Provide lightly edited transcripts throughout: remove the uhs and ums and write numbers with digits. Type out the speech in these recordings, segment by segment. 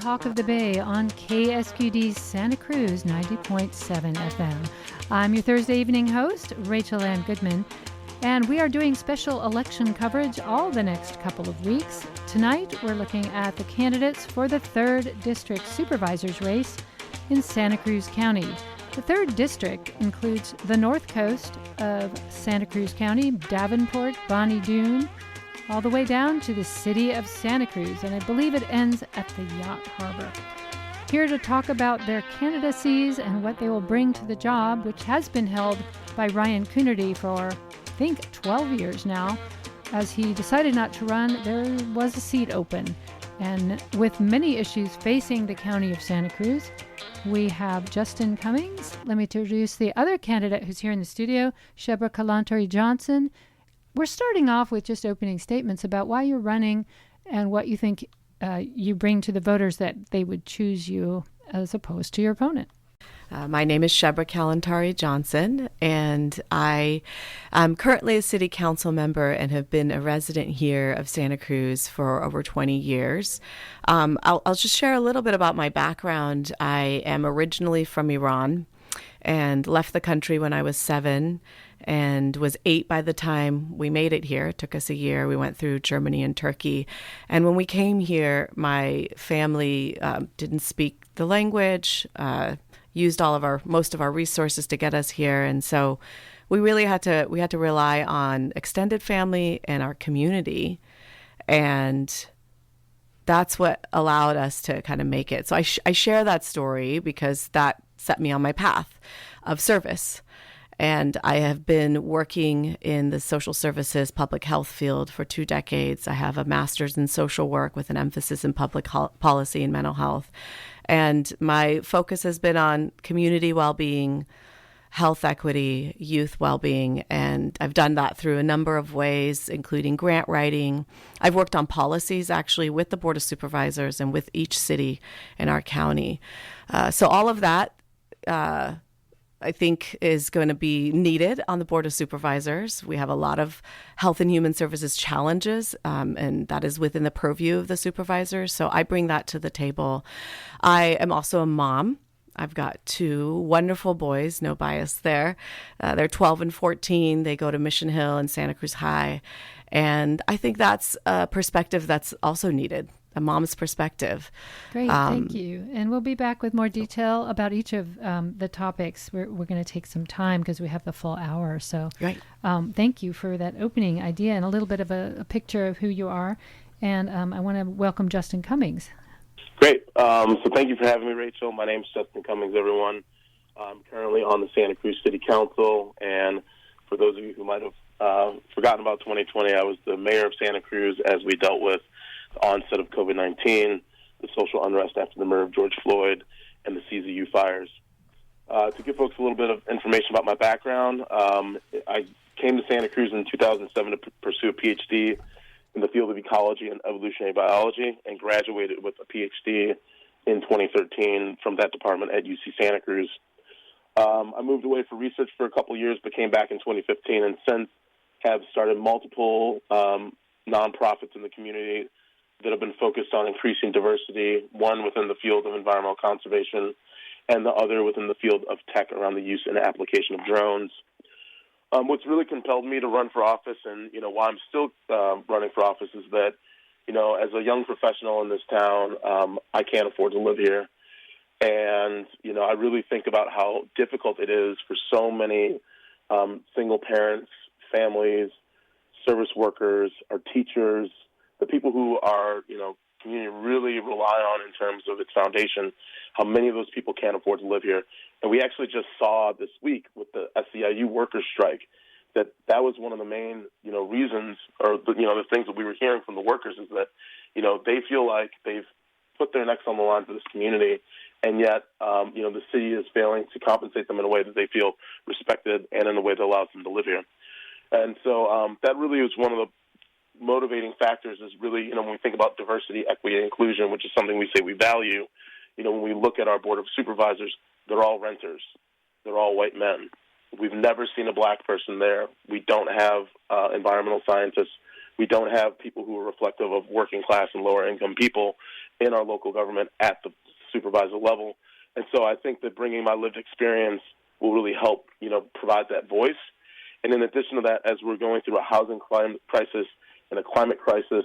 Talk of the Bay on KSQD's Santa Cruz 90.7 FM. I'm your Thursday evening host, Rachel Ann Goodman, and we are doing special election coverage all the next couple of weeks. Tonight, we're looking at the candidates for the 3rd District Supervisor's race in Santa Cruz County. The 3rd District includes the north coast of Santa Cruz County, Davenport, Bonnie Doon, all the way down to the city of Santa Cruz, and I believe it ends at the Yacht Harbor. Here to talk about their candidacies and what they will bring to the job, which has been held by Ryan Coonerty for, I think, 12 years now. As he decided not to run, there was a seat open. And with many issues facing the county of Santa Cruz, we have Justin Cummings. Let me introduce the other candidate who's here in the studio, Shebreh Kalantari-Johnson. We're starting off with just opening statements about why you're running and what you think you bring to the voters that they would choose you as opposed to your opponent. My name is Shebreh Kalantari-Johnson, and I am currently a city council member and have been a resident here of Santa Cruz for over 20 years. I'll just share a little bit about my background. I am originally from Iran and left the country when I was 7 and was 8 by the time we made it here. It took us a year. We went through Germany and Turkey. And when we came here, my family didn't speak the language, used most of our resources to get us here. And so we really had to rely on extended family and our community. And that's what allowed us to kind of make it. So I share that story because that set me on my path of service. And I have been working in the social services, public health field for 2 decades. I have a master's in social work with an emphasis in public policy and mental health. And my focus has been on community well-being, health equity, youth well-being, and I've done that through a number of ways, including grant writing. I've worked on policies actually with the Board of Supervisors and with each city in our county. So all of that I think is going to be needed on the Board of Supervisors. We have a lot of health and human services challenges, and that is within the purview of the supervisors. So I bring that to the table. I am also a mom. I've got 2 wonderful boys, no bias there. They're 12 and 14. They go to Mission Hill and Santa Cruz High. And I think that's a perspective that's also needed. A mom's perspective. Great, thank you. And we'll be back with more detail about each of the topics. We're going to take some time because we have the full hour. So right. Thank you for that opening idea and a little bit of a picture of who you are. And I want to welcome Justin Cummings. Great. So thank you for having me, Rachel. My name is Justin Cummings, everyone. I'm currently on the Santa Cruz City Council. And for those of you who might have forgotten about 2020, I was the mayor of Santa Cruz as we dealt with onset of COVID-19, the social unrest after the murder of George Floyd, and the CZU fires. To give folks a little bit of information about my background, I came to Santa Cruz in 2007 to pursue a PhD in the field of ecology and evolutionary biology and graduated with a PhD in 2013 from that department at UC Santa Cruz. I moved away for research for a couple of years but came back in 2015 and since have started multiple nonprofits in the community that have been focused on increasing diversity, one within the field of environmental conservation and the other within the field of tech around the use and application of drones. What's really compelled me to run for office and, why I'm still running for office is that, as a young professional in this town, I can't afford to live here. And, I really think about how difficult it is for so many single parents, families, service workers, our teachers, the people who our, community really rely on in terms of its foundation, how many of those people can't afford to live here. And we actually just saw this week with the SEIU workers' strike that was one of the main, reasons or, the things that we were hearing from the workers is that, they feel like they've put their necks on the line for this community, and yet, the city is failing to compensate them in a way that they feel respected and in a way that allows them to live here. And so that really is one of the motivating factors is really, when we think about diversity, equity, and inclusion, which is something we say we value, when we look at our Board of Supervisors, they're all renters. They're all white men. We've never seen a black person there. We don't have environmental scientists, We don't have people who are reflective of working class and lower income people in our local government at the supervisor level. And so I think that bringing my lived experience will really help, provide that voice. And in addition to that, as we're going through a housing crisis and a climate crisis,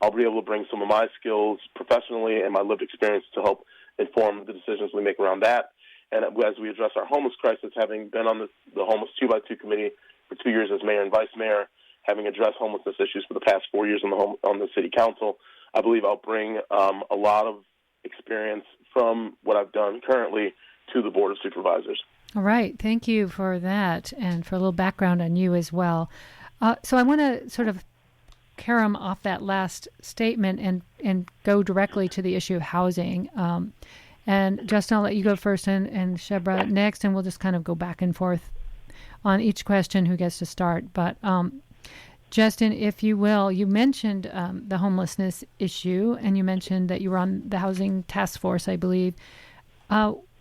I'll be able to bring some of my skills professionally and my lived experience to help inform the decisions we make around that. And as we address our homeless crisis, having been on the Homeless 2x2 Committee for 2 years as mayor and vice mayor, having addressed homelessness issues for the past 4 years on the city council, I believe I'll bring a lot of experience from what I've done currently to the Board of Supervisors. All right. Thank you for that and for a little background on you as well. So I want to sort of carom off that last statement and go directly to the issue of housing. And Justin, I'll let you go first and Shebreh next, and we'll just kind of go back and forth on each question who gets to start. But Justin, if you will, you mentioned the homelessness issue, and you mentioned that you were on the housing task force, I believe.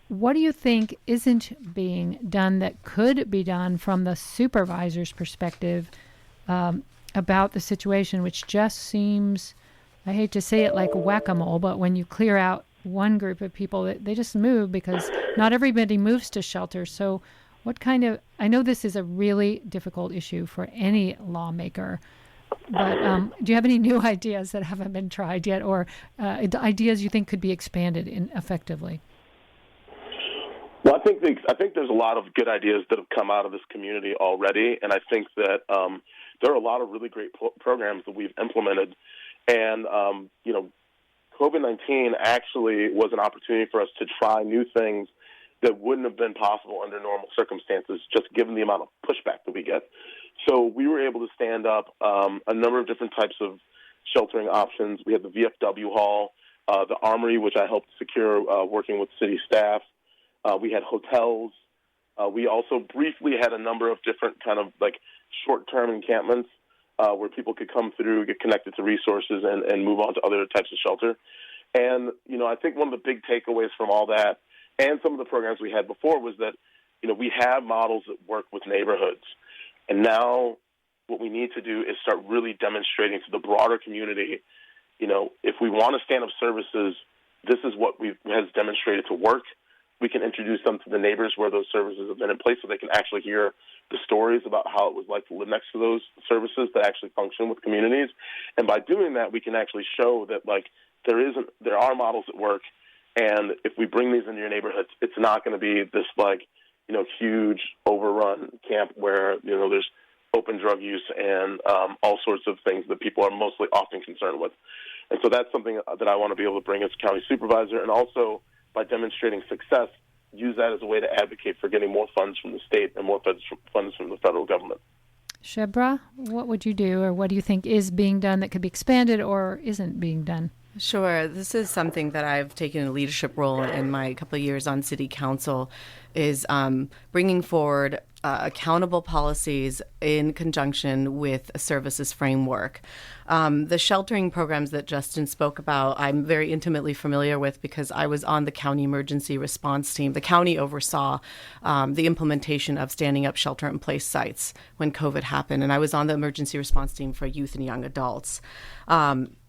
What do you think isn't being done that could be done from the supervisor's perspective about the situation, which just seems, I hate to say it like whack-a-mole, but when you clear out one group of people, they just move because not everybody moves to shelter. So I know this is a really difficult issue for any lawmaker, but do you have any new ideas that haven't been tried yet, or ideas you think could be expanded effectively? Well, I think there's a lot of good ideas that have come out of this community already, and I think that there are a lot of really great programs that we've implemented. And, COVID-19 actually was an opportunity for us to try new things that wouldn't have been possible under normal circumstances, just given the amount of pushback that we get. So we were able to stand up a number of different types of sheltering options. We had the VFW hall, the Armory, which I helped secure working with city staff. We had hotels. We also briefly had a number of different kind of like short-term encampments where people could come through, get connected to resources, and move on to other types of shelter. And, I think one of the big takeaways from all that and some of the programs we had before was that, we have models that work with neighborhoods. And now what we need to do is start really demonstrating to the broader community, if we want to stand up services, this is what has demonstrated to work. We can introduce them to the neighbors where those services have been in place so they can actually hear the stories about how it was like to live next to those services that actually function with communities. And by doing that, we can actually show that, there are models that work. And if we bring these into your neighborhoods, it's not going to be this, huge overrun camp where, there's open drug use and all sorts of things that people are mostly often concerned with. And so that's something that I want to be able to bring as county supervisor, and also by demonstrating success, use that as a way to advocate for getting more funds from the state and more funds from the federal government. Shebreh, what would you do, or what do you think is being done that could be expanded or isn't being done? Sure. This is something that I've taken a leadership role in my couple of years on city council, is bringing forward accountable policies in conjunction with a services framework. The sheltering programs that Justin spoke about, I'm very intimately familiar with because I was on the county emergency response team. The county oversaw the implementation of standing up shelter-in-place sites when COVID happened, and I was on the emergency response team for youth and young adults.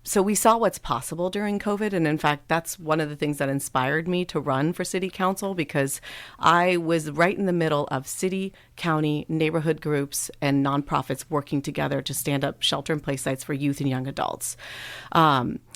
So we saw what's possible during COVID, and in fact, that's one of the things that inspired me to run for city council, because I was right in the middle of city, county, neighborhood groups, and nonprofits working together to stand up shelter-in-place sites for youth and young adults.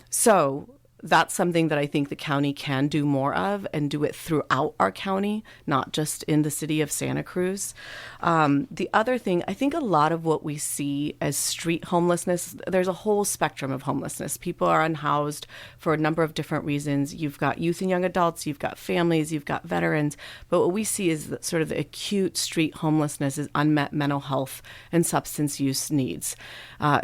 So that's something that I think the county can do more of, and do it throughout our county, not just in the city of Santa Cruz. The other thing, I think a lot of what we see as street homelessness, there's a whole spectrum of homelessness. People are unhoused for a number of different reasons. You've got youth and young adults, you've got families, you've got veterans. But what we see is that sort of the acute street homelessness is unmet mental health and substance use needs.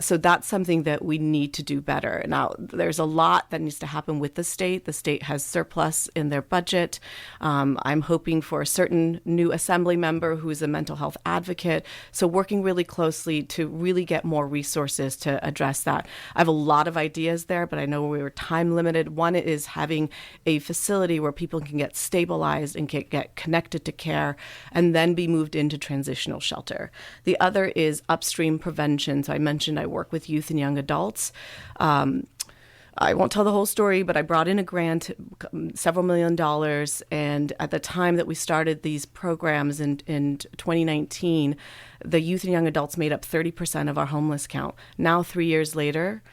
So that's something that we need to do better. Now, there's a lot that needs to happen with the state. The state has surplus in their budget. I'm hoping for a certain new assembly member who is a mental health advocate. So working really closely to really get more resources to address that. I have a lot of ideas there, but I know we were time limited. One is having a facility where people can get stabilized and get connected to care and then be moved into transitional shelter. The other is upstream prevention. So I mentioned I work with youth and young adults. I won't tell the whole story, but I brought in a grant, several $1 million. And at the time that we started these programs in 2019, the youth and young adults made up 30% of our homeless count. Now, 3 years later,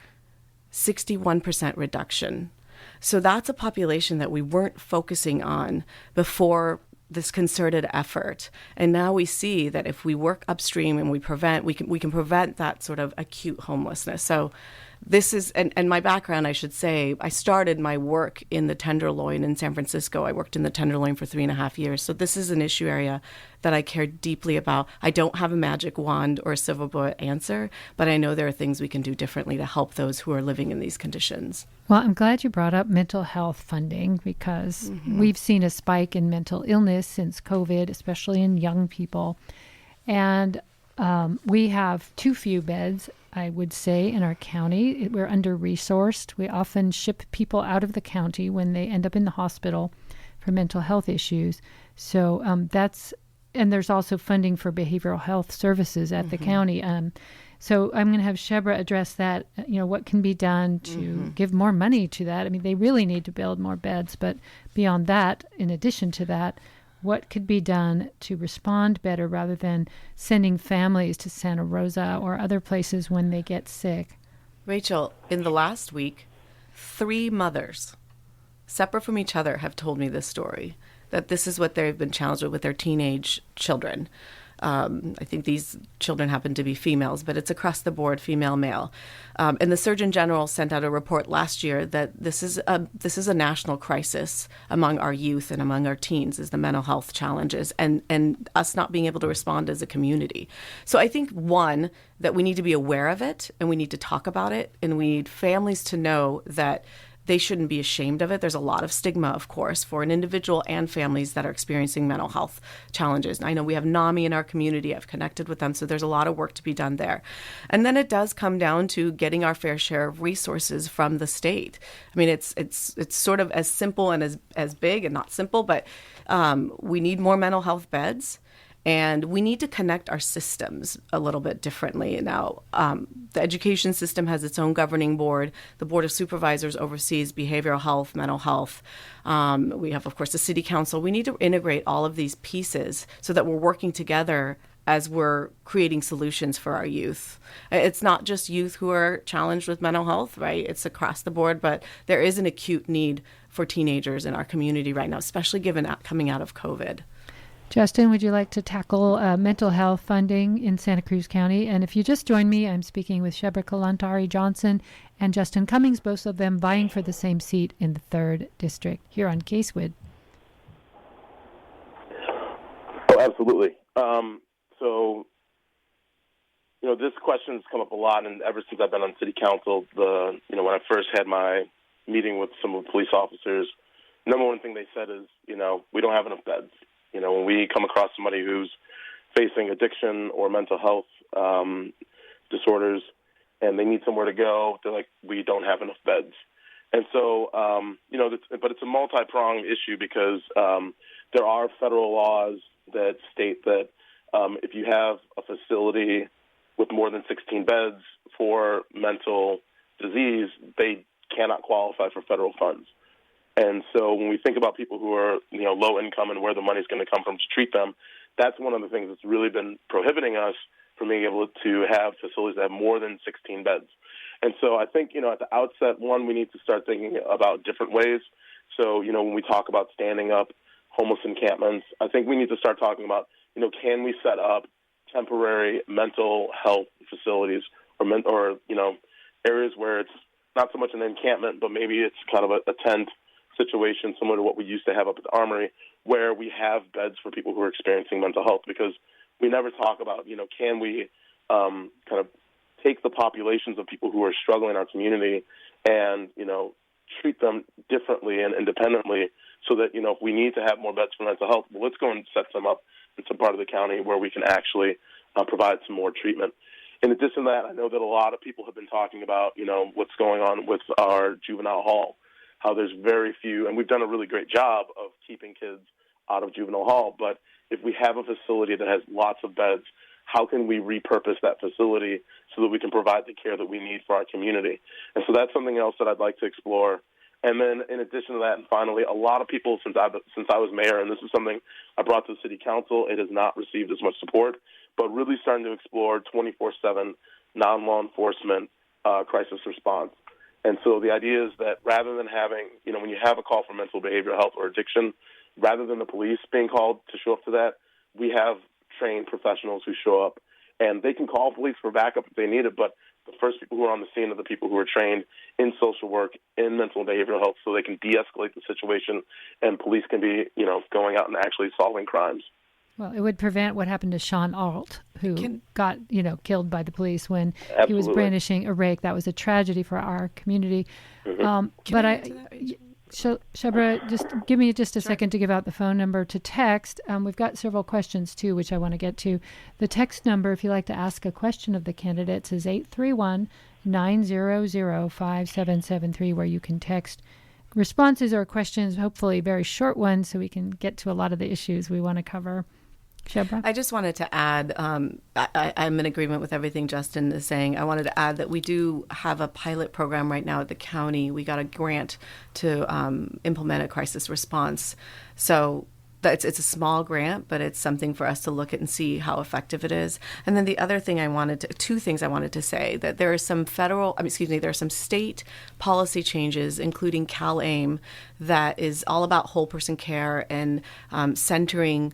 61% reduction. So that's a population that we weren't focusing on before this concerted effort. And now we see that if we work upstream and we can prevent that sort of acute homelessness. So this is, and my background, I should say, I started my work in the Tenderloin in San Francisco. I worked in the Tenderloin for 3.5 years. So this is an issue area that I care deeply about. I don't have a magic wand or a silver bullet answer, but I know there are things we can do differently to help those who are living in these conditions. Well, I'm glad you brought up mental health funding because we've seen a spike in mental illness since COVID, especially in young people. And we have too few beds, I would say, in our county. We're under-resourced. We often ship people out of the county when they end up in the hospital for mental health issues. So and there's also funding for behavioral health services at the county. So I'm going to have Shebreh address that, what can be done to give more money to that. I mean, they really need to build more beds, but beyond that, in addition to that, what could be done to respond better rather than sending families to Santa Rosa or other places when they get sick? Rachel, in the last week, 3 mothers, separate from each other, have told me this story, that this is what they've been challenged with their teenage children. I think these children happen to be females, but it's across the board, female, male. And the Surgeon General sent out a report last year that this is a national crisis among our youth and among our teens, is the mental health challenges and us not being able to respond as a community. So I think, one, that we need to be aware of it and we need to talk about it, and we need families to know that they shouldn't be ashamed of it. There's a lot of stigma, of course, for an individual and families that are experiencing mental health challenges. And I know we have NAMI in our community. I've connected with them, so there's a lot of work to be done there. And then it does come down to getting our fair share of resources from the state. I mean, it's sort of as simple and as big, and not simple, but we need more mental health beds. And we need to connect our systems a little bit differently. Now, the education system has its own governing board. The Board of Supervisors oversees behavioral health, mental health. We have, of course, the City Council. We need to integrate all of these pieces so that we're working together as we're creating solutions for our youth. It's not just youth who are challenged with mental health, right? It's across the board, but there is an acute need for teenagers in our community right now, especially given coming out of COVID. Justin, would you like to tackle mental health funding in Santa Cruz County? And if you just joined me, I'm speaking with Shebreh Kalantari-Johnson and Justin Cummings, both of them vying for the same seat in the 3rd District here on Casewood. Oh, absolutely. This question's come up a lot, and ever since I've been on City Council, when I first had my meeting with some of the police officers, number one thing they said is, we don't have enough beds. When we come across somebody who's facing addiction or mental health disorders and they need somewhere to go, they're like, we don't have enough beds. And so, but it's a multi-pronged issue because there are federal laws that state that if you have a facility with more than 16 beds for mental disease, they cannot qualify for federal funds. And so when we think about people who are, low income and where the money's going to come from to treat them, that's one of the things that's really been prohibiting us from being able to have facilities that have more than 16 beds. And so I think, at the outset, one, we need to start thinking about different ways. So, when we talk about standing up homeless encampments, I think we need to start talking about, can we set up temporary mental health facilities or areas where it's not so much an encampment, but maybe it's kind of a tent situation similar to what we used to have up at the Armory, where we have beds for people who are experiencing mental health, because we never talk about, can we kind of take the populations of people who are struggling in our community and, treat them differently and independently so that, if we need to have more beds for mental health, well, let's go and set them up in some part of the county where we can actually provide some more treatment. In addition to that, I know that a lot of people have been talking about, what's going on with our juvenile hall, how there's very few, and we've done a really great job of keeping kids out of juvenile hall, but if we have a facility that has lots of beds, how can we repurpose that facility so that we can provide the care that we need for our community? And so that's something else that I'd like to explore. And then in addition to that, and finally, a lot of people, since I was mayor, and this is something I brought to the city council, it has not received as much support, but really starting to explore 24/7 non-law enforcement crisis response. And so the idea is that rather than having, when you have a call for mental behavioral health or addiction, rather than the police being called to show up to that, we have trained professionals who show up, and they can call police for backup if they need it, but the first people who are on the scene are the people who are trained in social work, in mental and behavioral health, so they can de-escalate the situation, and police can be, going out and actually solving crimes. Well, it would prevent what happened to Sean Alt, who got, killed by the police when Absolutely. he was brandishing a rake. That was a tragedy for our community. Mm-hmm. Shebreh, just give me just a second to give out the phone number to text. We've got several questions, too, which I want to get to. The text number, if you'd like to ask a question of the candidates, is 831-900-5773, where you can text responses or questions, hopefully very short ones, so we can get to a lot of the issues we want to cover. Shebreh? I just wanted to add, I'm in agreement with everything Justin is saying. I wanted to add that we do have a pilot program right now at the county. We got a grant to implement a crisis response. So it's a small grant, but it's something for us to look at and see how effective it is. And then the other thing two things I wanted to say, that there are some there are some state policy changes, including CalAIM, that is all about whole person care and centering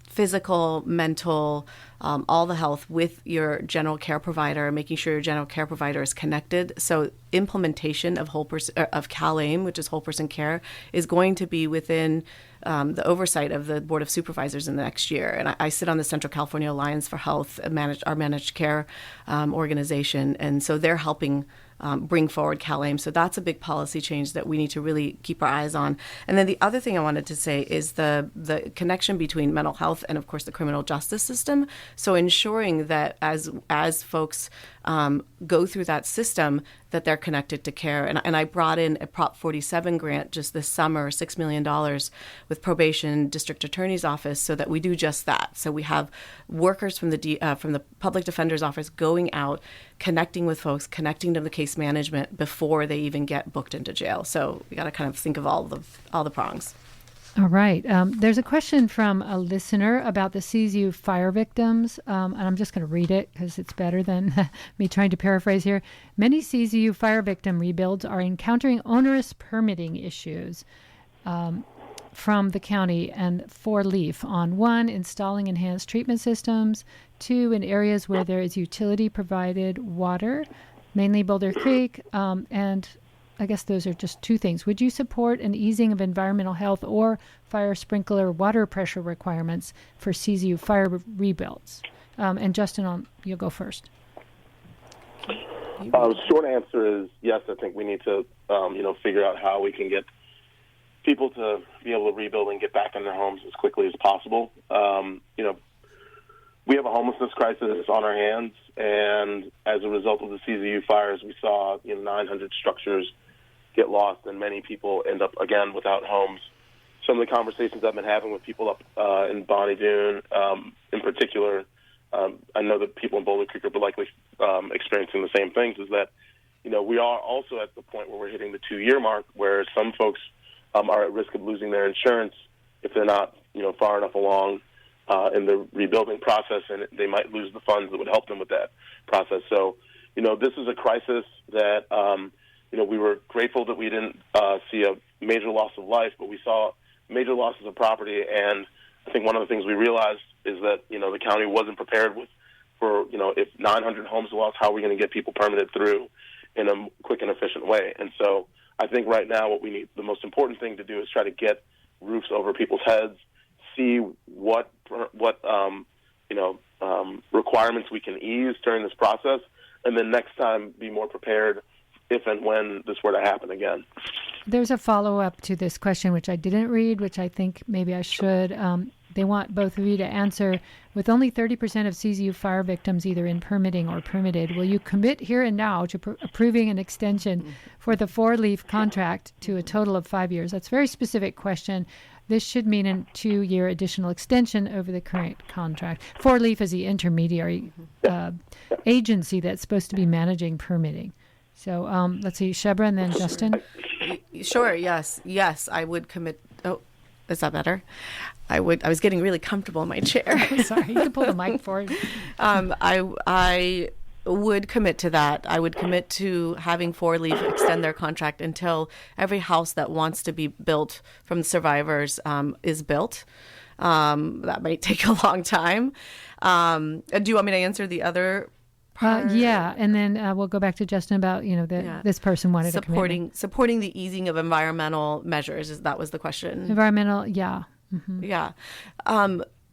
physical, mental, all the health with your general care provider, making sure your general care provider is connected. So implementation of CalAIM, which is whole person care, is going to be within the oversight of the Board of Supervisors in the next year. And I sit on the Central California Alliance for Health, our managed care organization, and so they're helping bring forward CalAIM. So that's a big policy change that we need to really keep our eyes on. And then the other thing I wanted to say is the connection between mental health and, of course, the criminal justice system. So ensuring that as folks go through that system, that they're connected to care. And I brought in a Prop 47 grant just this summer, $6 million with probation, district attorney's office, so that we do just that. So we have workers from the public defender's office going out, connecting with folks, connecting to the case management before they even get booked into jail. So we got to kind of think of all the prongs. All right. There's a question from a listener about the CZU fire victims, and I'm just going to read it because it's better than me trying to paraphrase here. Many CZU fire victim rebuilds are encountering onerous permitting issues from the county and for LEAF on 1, installing enhanced treatment systems, 2, in areas where there is utility provided water, mainly Boulder Creek, and I guess those are just two things. Would you support an easing of environmental health or fire sprinkler water pressure requirements for CZU fire rebuilds? And Justin, you'll go first. Short answer is yes. I think we need to, figure out how we can get people to be able to rebuild and get back in their homes as quickly as possible. We have a homelessness crisis on our hands, and as a result of the CZU fires, we saw 900 structures get lost, and many people end up, again, without homes. Some of the conversations I've been having with people up in Bonnie Doon, in particular, I know that people in Boulder Creek are likely experiencing the same things, is that, we are also at the point where we're hitting the 2-year mark where some folks are at risk of losing their insurance if they're not, far enough along in the rebuilding process, and they might lose the funds that would help them with that process. So, this is a crisis that, we were grateful that we didn't see a major loss of life, but we saw major losses of property. And I think one of the things we realized is that, the county wasn't prepared for if 900 homes lost, how are we going to get people permitted through in a quick and efficient way? And so I think right now what we need, the most important thing to do is try to get roofs over people's heads, see what requirements we can ease during this process, and then next time be more prepared if and when this were to happen again. There's a follow-up to this question, which I didn't read, which I think maybe I should. They want both of you to answer. With only 30% of CZU fire victims either in permitting or permitted, will you commit here and now to approving an extension for the 4-leaf contract to a total of 5 years? That's a very specific question. This should mean a 2-year additional extension over the current contract. 4-leaf is the intermediary agency that's supposed to be managing permitting. So let's see, Shebreh and then Justin. Sure. Yes. I would commit. Oh, is that better? I was getting really comfortable in my chair. Sorry, you can pull the mic forward. I would commit to that. I would commit to having 4-leaf extend their contract until every house that wants to be built from the survivors is built. That might take a long time. Do you want me to answer the other? Yeah, and then we'll go back to Justin about this person wanted supporting the easing of environmental measures. That was the question. Environmental, yeah. Mm-hmm. Yeah.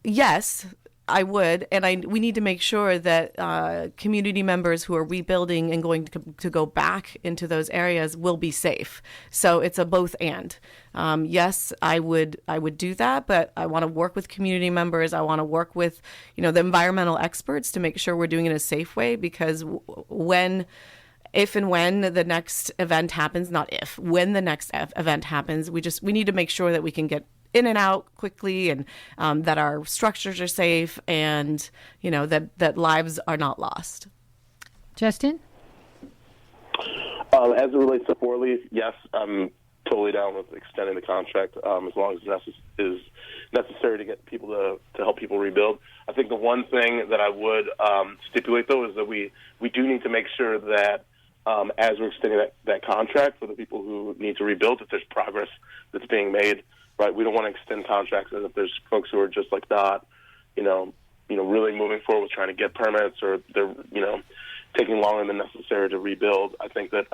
Yes, I would, and we need to make sure that community members who are rebuilding and going to go back into those areas will be safe. So it's a both and. Yes, I would do that, but I want to work with community members. I want to work with the environmental experts to make sure we're doing it in a safe way, because if and when the next event happens, not if, when the next event happens, we need to make sure that we can get in and out quickly, and that our structures are safe, and that lives are not lost. Justin? As it relates to 4-leaf, yes, I'm totally down with extending the contract as long as it is necessary to get people to help people rebuild. I think the one thing that I would stipulate, though, is that we do need to make sure that as we're extending that contract for the people who need to rebuild, that there's progress that's being made. Right, we don't want to extend contracts as if there's folks who are just not, really moving forward with trying to get permits, or they're, taking longer than necessary to rebuild. I think that,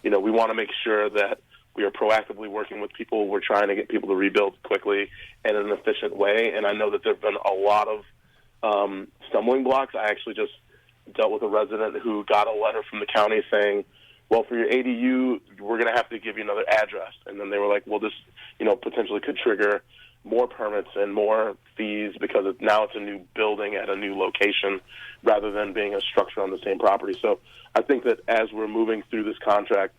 we want to make sure that we are proactively working with people. We're trying to get people to rebuild quickly and in an efficient way. And I know that there have been a lot of stumbling blocks. I actually just dealt with a resident who got a letter from the county saying, well, for your ADU, we're going to have to give you another address. And then they were like, well, this, potentially could trigger more permits and more fees because now it's a new building at a new location rather than being a structure on the same property. So I think that as we're moving through this contract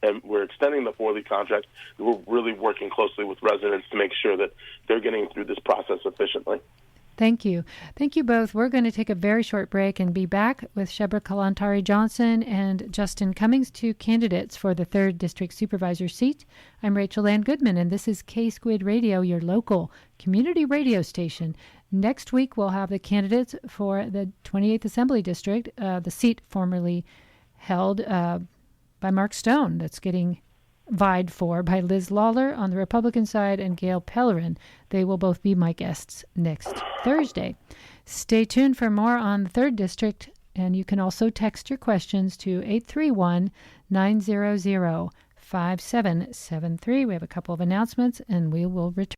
and we're extending the 4-leaf contract, we're really working closely with residents to make sure that they're getting through this process efficiently. Thank you. Thank you both. We're going to take a very short break and be back with Shebreh Kalantari-Johnson and Justin Cummings, 2 candidates for the 3rd District Supervisor seat. I'm Rachel Ann Goodman, and this is K-Squid Radio, your local community radio station. Next week, we'll have the candidates for the 28th Assembly District, the seat formerly held by Mark Stone, that's getting vied for by Liz Lawler on the Republican side and Gail Pellerin. They will both be my guests next Thursday. Stay tuned for more on the 3rd District, and you can also text your questions to 831-900-5773. We have a couple of announcements, and we will return.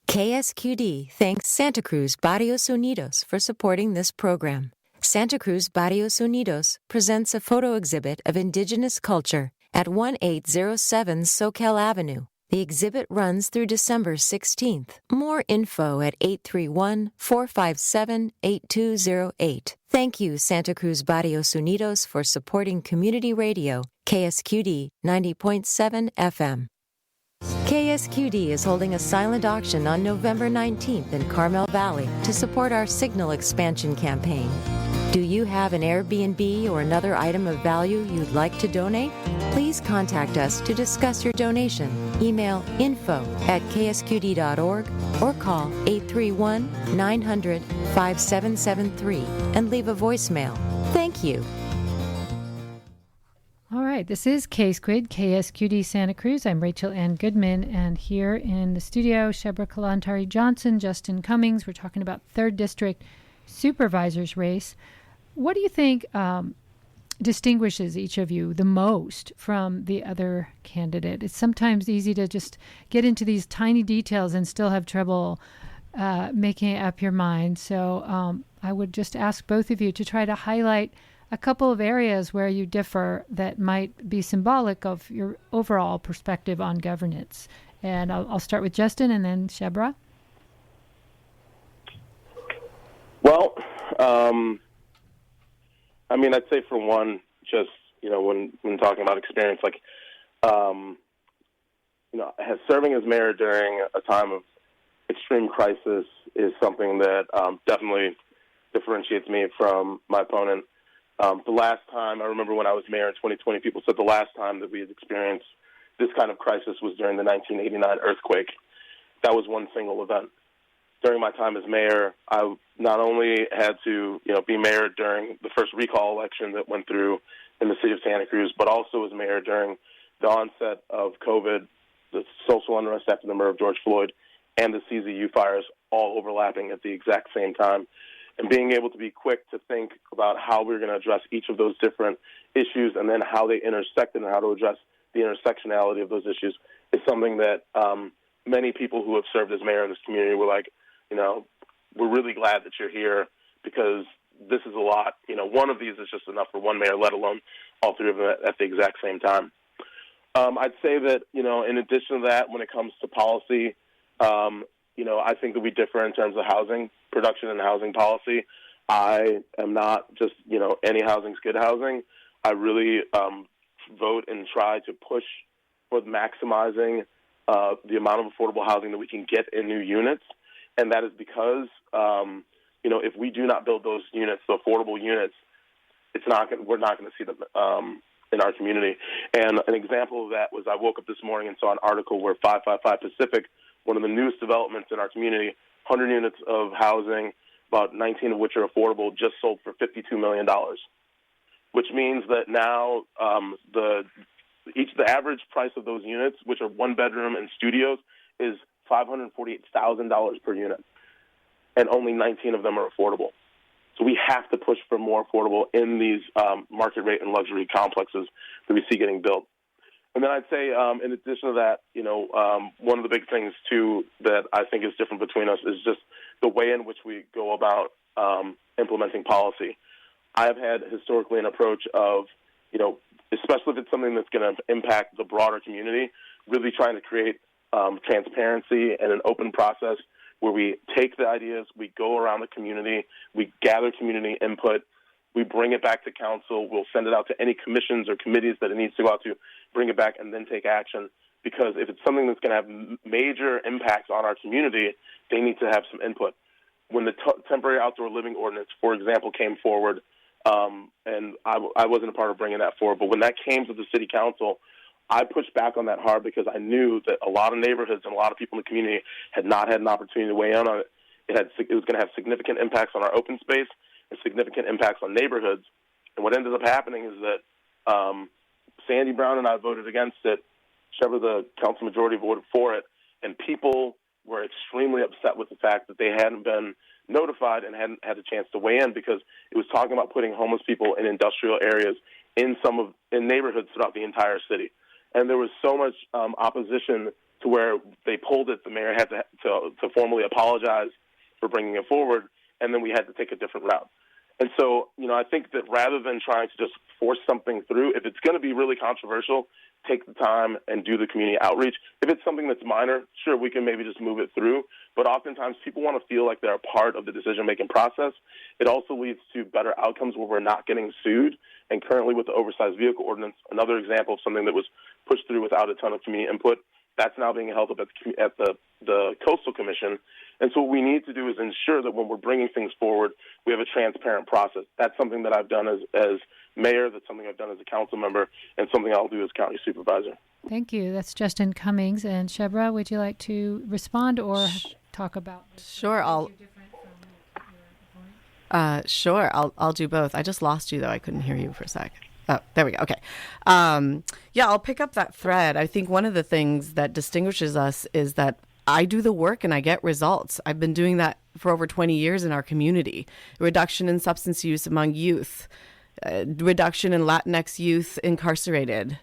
KSQD thanks Santa Cruz Barrios Unidos for supporting this program. Santa Cruz Barrios Unidos presents a photo exhibit of indigenous culture at 1807 Soquel Avenue. The exhibit runs through December 16th. More info at 831-457-8208. Thank you, Santa Cruz Barrios Unidos, for supporting community radio, KSQD 90.7 FM. KSQD is holding a silent auction on November 19th in Carmel Valley to support our Signal expansion campaign. Do you have an Airbnb or another item of value you'd like to donate? Please contact us to discuss your donation. Email info@ksqd.org or call 831-900-5773 and leave a voicemail. Thank you. All right, this is K-Squid, KSQD Santa Cruz. I'm Rachel Ann Goodman, and here in the studio, Shebreh Kalantari-Johnson, Justin Cummings. We're talking about 3rd District Supervisor's race. What do you think distinguishes each of you the most from the other candidate? It's sometimes easy to just get into these tiny details and still have trouble making up your mind. So I would just ask both of you to try to highlight a couple of areas where you differ that might be symbolic of your overall perspective on governance. And I'll start with Justin and then Shebreh. Well, I'd say for one, just, when talking about experience, serving as mayor during a time of extreme crisis is something that definitely differentiates me from my opponent. The last time, I remember when I was mayor in 2020, people said the last time that we had experienced this kind of crisis was during the 1989 earthquake. That was one single event. During my time as mayor, I not only had to, be mayor during the first recall election that went through in the city of Santa Cruz, but also as mayor during the onset of COVID, the social unrest after the murder of George Floyd, and the CZU fires all overlapping at the exact same time. And being able to be quick to think about how we're going to address each of those different issues and then how they intersected and how to address the intersectionality of those issues is something that many people who have served as mayor in this community were like, we're really glad that you're here because this is a lot. One of these is just enough for one mayor, let alone all three of them at the exact same time. I'd say that, in addition to that, when it comes to policy, I think that we differ in terms of housing production and housing policy. I am not just, any housing's good housing. I really vote and try to push for maximizing the amount of affordable housing that we can get in new units. And that is because, if we do not build those units, the affordable units, we're not going to see them in our community. And an example of that was I woke up this morning and saw an article where 555 Pacific, one of the newest developments in our community, 100 units of housing, about 19 of which are affordable, just sold for $52 million, which means that now the average price of those units, which are one bedroom and studios, is $548,000 per unit, and only 19 of them are affordable. So we have to push for more affordable in these market rate and luxury complexes that we see getting built. And then I'd say, in addition to that, one of the big things, too, that I think is different between us is just the way in which we go about implementing policy. I've had historically an approach of, especially if it's something that's going to impact the broader community, really trying to create transparency and an open process where we take the ideas, we go around the community, we gather community input, we bring it back to council, we'll send it out to any commissions or committees that it needs to go out to, bring it back, and then take action. Because if it's something that's going to have major impacts on our community, they need to have some input. When the temporary outdoor living ordinance, for example, came forward, and I wasn't a part of bringing that forward, but when that came to the city council, I pushed back on that hard because I knew that a lot of neighborhoods and a lot of people in the community had not had an opportunity to weigh in on it. It was going to have significant impacts on our open space and significant impacts on neighborhoods. And what ended up happening is that Sandy Brown and I voted against it. Shebreh, the council majority, voted for it. And people were extremely upset with the fact that they hadn't been notified and hadn't had a chance to weigh in because it was talking about putting homeless people in industrial areas in neighborhoods throughout the entire city. And there was so much opposition to where they pulled it. The mayor had to formally apologize for bringing it forward, and then we had to take a different route. And so, I think that rather than trying to just force something through, if it's going to be really controversial, take the time and do the community outreach. If it's something that's minor, sure, we can maybe just move it through. But oftentimes people want to feel like they're a part of the decision-making process. It also leads to better outcomes where we're not getting sued. And currently with the oversized vehicle ordinance, another example of something that was pushed through without a ton of community input, that's now being held up at the Coastal Commission. And so what we need to do is ensure that when we're bringing things forward, we have a transparent process. That's something that I've done as mayor, that's something I've done as a council member, and something I'll do as county supervisor. Thank you. That's Justin Cummings. And Shebreh, would you like to respond or talk about? Sure, I'll do both. I just lost you, though. I couldn't hear you for a second. Oh, there we go. Okay. I'll pick up that thread. I think one of the things that distinguishes us is that I do the work and I get results. I've been doing that for over 20 years in our community. Reduction in substance use among youth, reduction in Latinx youth incarcerated,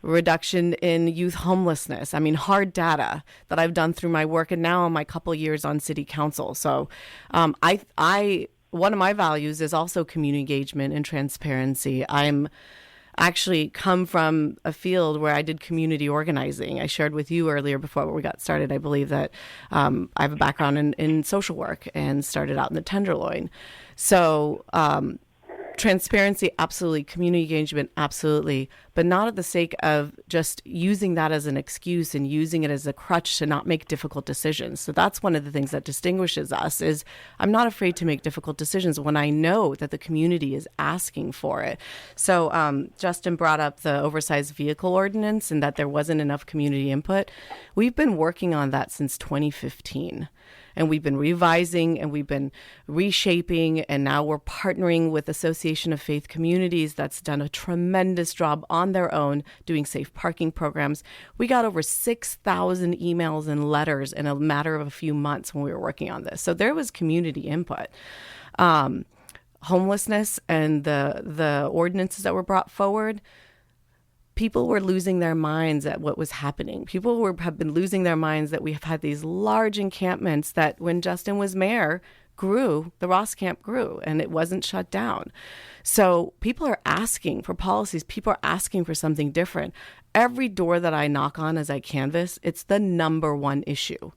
reduction in youth homelessness. I mean, hard data that I've done through my work and now my couple years on city council. So I one of my values is also community engagement and transparency. I'm actually come from a field where I did community organizing. I shared with you earlier before we got started, I believe that I have a background in social work and started out in the Tenderloin. So transparency, absolutely. Community engagement, absolutely. But not at the sake of just using that as an excuse and using it as a crutch to not make difficult decisions. So that's one of the things that distinguishes us is I'm not afraid to make difficult decisions when I know that the community is asking for it. So Justin brought up the oversized vehicle ordinance and that there wasn't enough community input. We've been working on that since 2015. And we've been revising and we've been reshaping, and now we're partnering with Association of Faith Communities that's done a tremendous job on their own doing safe parking programs. We got over 6,000 emails and letters in a matter of a few months when we were working on this. So there was community input. Homelessness and the ordinances that were brought forward, people were losing their minds at what was happening. People have been losing their minds that we have had these large encampments that when Justin was mayor grew, the Ross camp grew, and it wasn't shut down. So people are asking for policies. People are asking for something different. Every door that I knock on as I canvass, it's the number one issue.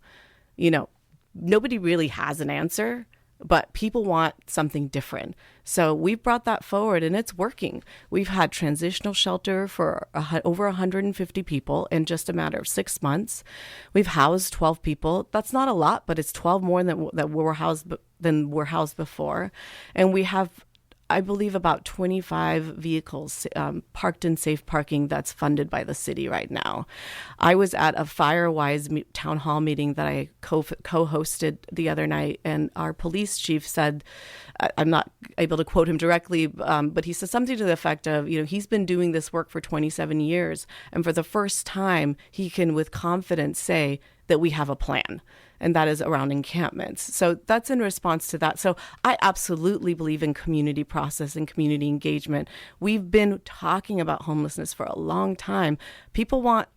You know, nobody really has an answer, but people want something different. So we've brought that forward and it's working. We've had transitional shelter for over 150 people in just a matter of 6 months. We've housed 12 people. That's not a lot, but it's 12 more than were housed before. And we have, I believe, about 25 vehicles parked in safe parking that's funded by the city right now. I was at a Firewise town hall meeting that I co-hosted the other night, and our police chief said, I'm not able to quote him directly, but he said something to the effect of, you know, he's been doing this work for 27 years, and for the first time, he can with confidence say that we have a plan. And that is around encampments. So that's in response to that. So I absolutely believe in community process and community engagement. We've been talking about homelessness for a long time. People want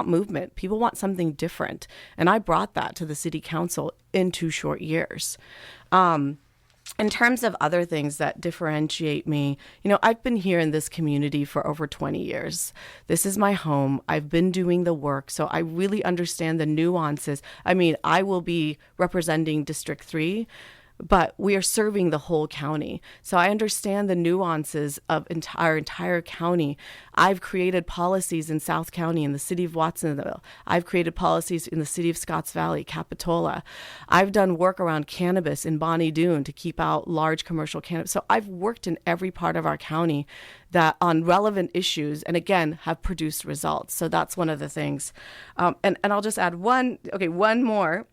movement. People want something different. And I brought that to the city council in 2 short years. In terms of other things that differentiate me, you know, I've been here in this community for over 20 years. This is my home. I've been doing the work, so I really understand the nuances. I mean, I will be representing District 3, but we are serving the whole county. So I understand the nuances of our entire county. I've created policies in South County, in the city of Watsonville. I've created policies in the city of Scotts Valley, Capitola. I've done work around cannabis in Bonnie Doon to keep out large commercial cannabis. So I've worked in every part of our county that on relevant issues, and again, have produced results. So that's one of the things. And I'll just add one more.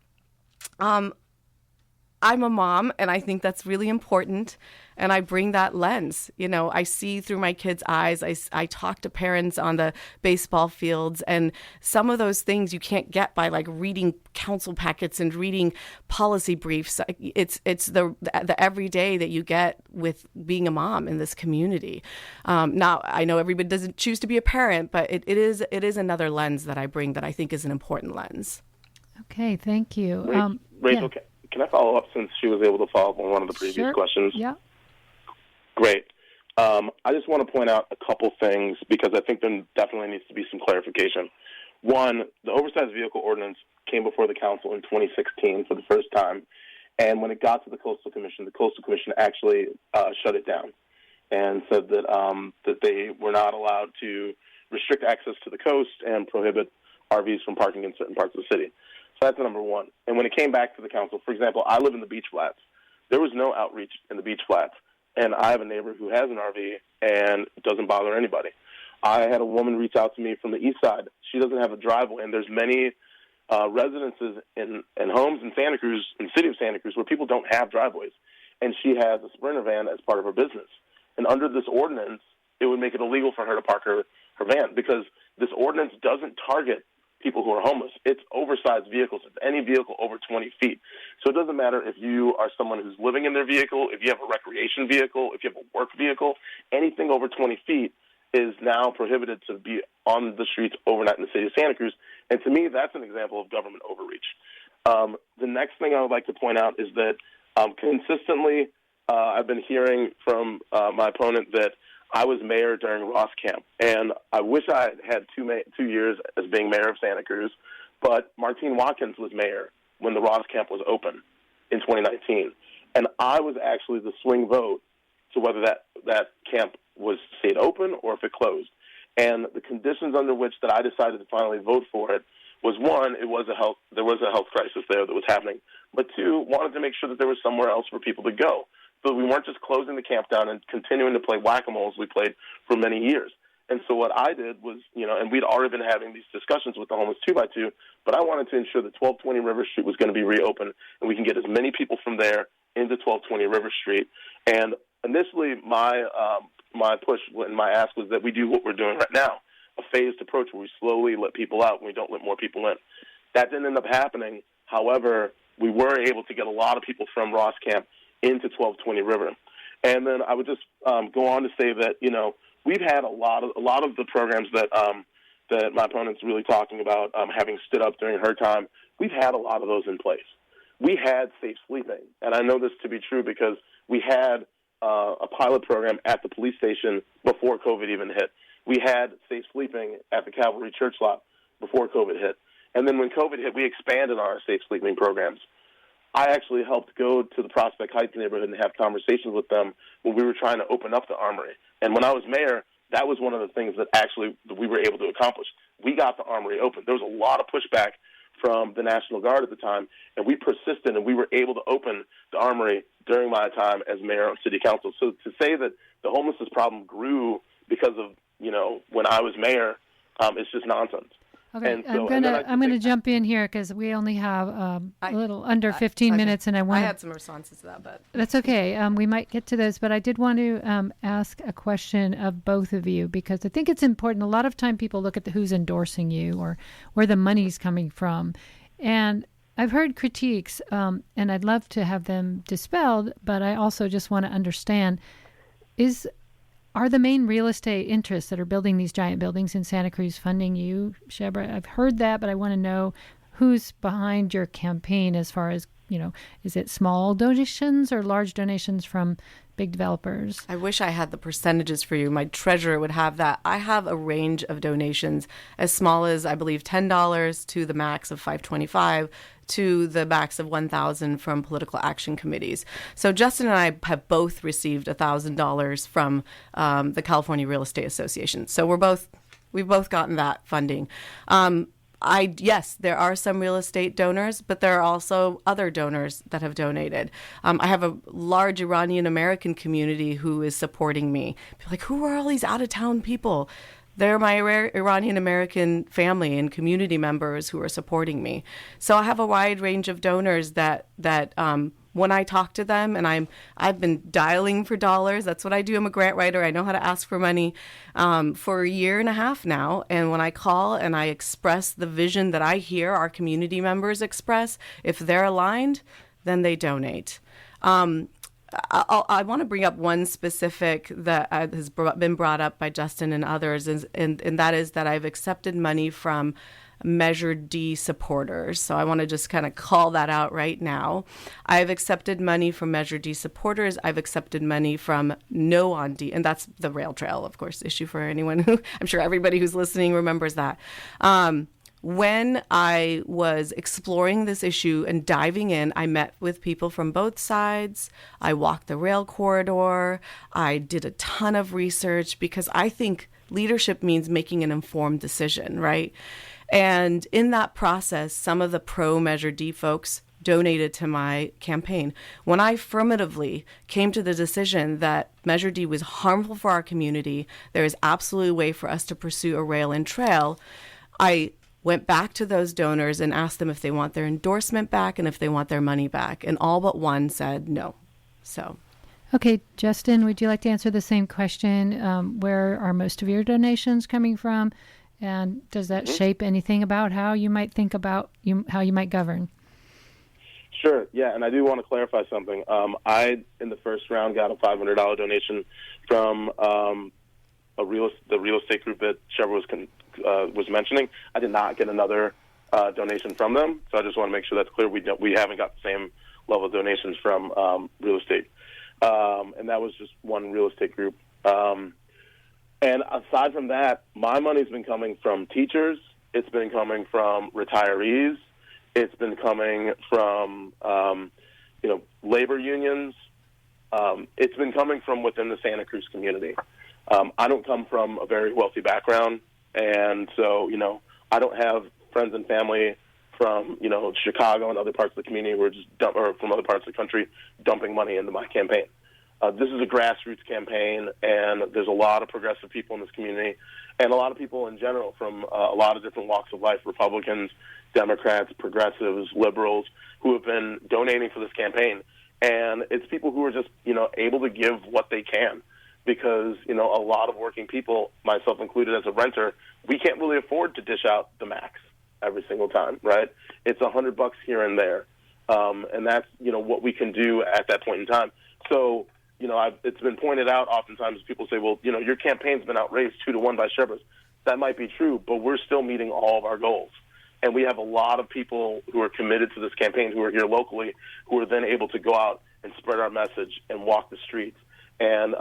I'm a mom, and I think that's really important, and I bring that lens. You know, I see through my kids' eyes. I talk to parents on the baseball fields, and some of those things you can't get by like reading council packets and reading policy briefs. It's the everyday that you get with being a mom in this community. Now, I know everybody doesn't choose to be a parent, but it is another lens that I bring that I think is an important lens. Okay, thank you. Rachel, yeah. Can I follow up since she was able to follow up on one of the previous questions? Yeah. Great. I just want to point out a couple things because I think there definitely needs to be some clarification. One, the oversized vehicle ordinance came before the council in 2016 for the first time, and when it got to the Coastal Commission actually shut it down and said that they were not allowed to restrict access to the coast and prohibit RVs from parking in certain parts of the city. So that's number one. And when it came back to the council, for example, I live in the Beach Flats. There was no outreach in the Beach Flats. And I have a neighbor who has an RV and it doesn't bother anybody. I had a woman reach out to me from the east side. She doesn't have a driveway. And there's many residences and homes in Santa Cruz, in the city of Santa Cruz, where people don't have driveways. And she has a Sprinter van as part of her business. And under this ordinance, it would make it illegal for her to park her van because this ordinance doesn't target people who are homeless. It's oversized vehicles. It's any vehicle over 20 feet. So it doesn't matter if you are someone who's living in their vehicle, if you have a recreation vehicle, if you have a work vehicle, anything over 20 feet is now prohibited to be on the streets overnight in the city of Santa Cruz. And to me, that's an example of government overreach. The next thing I would like to point out is that consistently I've been hearing from my opponent that I was mayor during Ross Camp, and I wish I had 2 years as being mayor of Santa Cruz, but Martine Watkins was mayor when the Ross Camp was open in 2019, and I was actually the swing vote to whether that camp was stayed open or if it closed. And the conditions under which that I decided to finally vote for it was, one, there was a health crisis there that was happening, but two, wanted to make sure that there was somewhere else for people to go. So we weren't just closing the camp down and continuing to play whack-a-mole as we played for many years. And so what I did was, and we'd already been having these discussions with the homeless 2x2, but I wanted to ensure that 1220 River Street was going to be reopened and we can get as many people from there into 1220 River Street. And initially my push and my ask was that we do what we're doing right now, a phased approach where we slowly let people out and we don't let more people in. That didn't end up happening. However, we were able to get a lot of people from Ross Camp into 1220 River. And then I would just go on to say that, we've had a lot of the programs that that my opponent's really talking about, having stood up during her time. We've had a lot of those in place. We had safe sleeping, and I know this to be true because we had a pilot program at the police station before COVID even hit. We had safe sleeping at the Cavalry Church lot before COVID hit. And then when COVID hit, we expanded our safe sleeping programs. I actually helped go to the Prospect Heights neighborhood and have conversations with them when we were trying to open up the Armory. And when I was mayor, that was one of the things that actually we were able to accomplish. We got the Armory open. There was a lot of pushback from the National Guard at the time, and we persisted, and we were able to open the Armory during my time as mayor and city council. So to say that the homelessness problem grew because of, when I was mayor, it's just nonsense. Okay, I'm gonna jump in here because we only have a little under 15 minutes, and I had some responses to that, but that's okay. We might get to those, but I did want to ask a question of both of you because I think it's important. A lot of time people look at who's endorsing you or where the money's coming from, and I've heard critiques, and I'd love to have them dispelled, but I also just want to understand: are the main real estate interests that are building these giant buildings in Santa Cruz funding you, Shebreh? I've heard that, but I want to know who's behind your campaign as far as, is it small donations or large donations from big developers? I wish I had the percentages for you. My treasurer would have that. I have a range of donations as small as, I believe, $10 to the max of $525 to the max of $1,000 from political action committees. So Justin and I have both received $1,000 from the California Real Estate Association. So we've both gotten that funding. Yes, there are some real estate donors, but there are also other donors that have donated. I have a large Iranian American community who is supporting me. People are like, who are all these out-of-town people? They're my Iranian American family and community members who are supporting me. So I have a wide range of donors that when I talk to them, and I've been dialing for dollars. That's what I do. I'm a grant writer. I know how to ask for money for a year and a half now. And when I call and I express the vision that I hear our community members express, if they're aligned, then they donate. I want to bring up one specific that has been brought up by Justin and others, and that is that I've accepted money from Measure D supporters. So I want to just kind of call that out right now. I've accepted money from Measure D supporters. I've accepted money from No on D, and that's the rail trail, of course, issue for anyone who, I'm sure everybody who's listening remembers that. When I was exploring this issue and diving in, I met with people from both sides. I walked the rail corridor. I did a ton of research because I think leadership means making an informed decision, right? And in that process, some of the pro-Measure D folks donated to my campaign. When I affirmatively came to the decision that Measure D was harmful for our community, there is absolutely a way for us to pursue a rail and trail, I went back to those donors and asked them if they want their endorsement back and if they want their money back. And all but one said no. So, okay, Justin, would you like to answer the same question? Where are most of your donations coming from? And does that shape anything about how you might think about how you might govern? Sure, yeah, and I do want to clarify something. I, in the first round, got a $500 donation from the real estate group that Shebreh was mentioning. I did not get another donation from them, so I just want to make sure that's clear. We haven't got the same level of donations from real estate. and that was just one real estate group. And aside from that, my money's been coming from teachers. It's been coming from retirees. It's been coming from, labor unions. It's been coming from within the Santa Cruz community. I don't come from a very wealthy background, and so, I don't have friends and family from, Chicago and other parts of the community who are just or from other parts of the country dumping money into my campaign. This is a grassroots campaign, and there's a lot of progressive people in this community and a lot of people in general from a lot of different walks of life, Republicans, Democrats, progressives, liberals, who have been donating for this campaign. And it's people who are just, able to give what they can because, a lot of working people, myself included as a renter, we can't really afford to dish out the max every single time, right? It's $100 here and there. And that's, what we can do at that point in time. So, it's been pointed out oftentimes people say, well, your campaign's been outraised 2-1 by Shebreh. That might be true, but we're still meeting all of our goals. And we have a lot of people who are committed to this campaign who are here locally who are then able to go out and spread our message and walk the streets. And